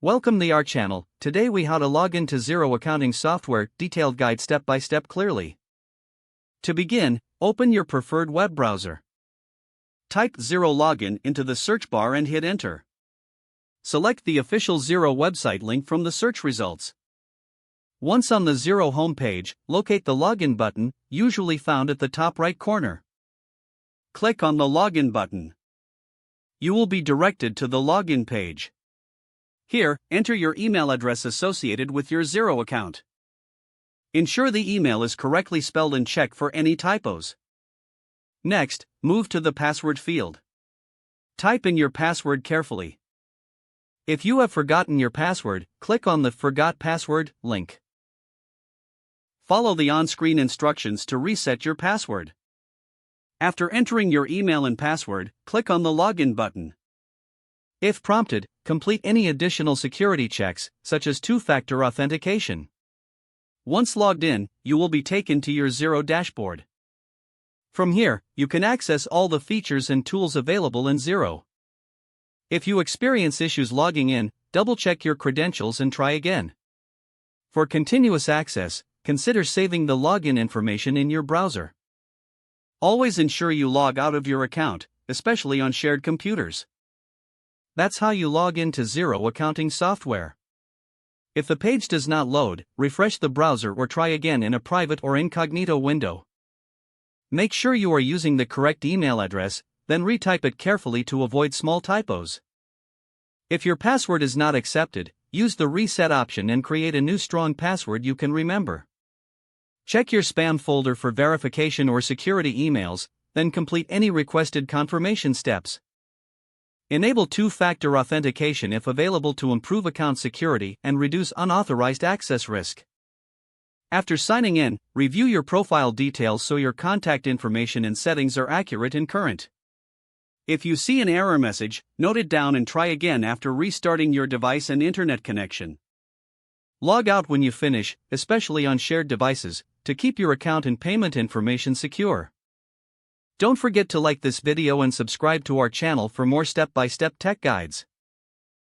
Welcome to our channel. Today we how to log into Xero accounting software, detailed guide step by step clearly. To begin, open your preferred web browser. Type Xero login into the search bar and hit enter. Select the official Xero website link from the search results. Once on the Xero homepage, locate the login button, usually found at the top right corner. Click on the login button. You will be directed to the login page. Here, enter your email address associated with your Xero account. Ensure the email is correctly spelled and check for any typos. Next, move to the password field. Type in your password carefully. If you have forgotten your password, click on the Forgot Password link. Follow the on-screen instructions to reset your password. After entering your email and password, click on the Login button. If prompted, complete any additional security checks, such as two-factor authentication. Once logged in, you will be taken to your Xero dashboard. From here, you can access all the features and tools available in Xero. If you experience issues logging in, double-check your credentials and try again. For continuous access, consider saving the login information in your browser. Always ensure you log out of your account, especially on shared computers. That's how you log into Xero accounting software. If the page does not load, refresh the browser or try again in a private or incognito window. Make sure you are using the correct email address, then retype it carefully to avoid small typos. If your password is not accepted, use the reset option and create a new strong password you can remember. Check your spam folder for verification or security emails, then complete any requested confirmation steps. Enable two-factor authentication if available to improve account security and reduce unauthorized access risk. After signing in, review your profile details so your contact information and settings are accurate and current. If you see an error message, note it down and try again after restarting your device and internet connection. Log out when you finish, especially on shared devices, to keep your account and payment information secure. Don't forget to like this video and subscribe to our channel for more step-by-step tech guides.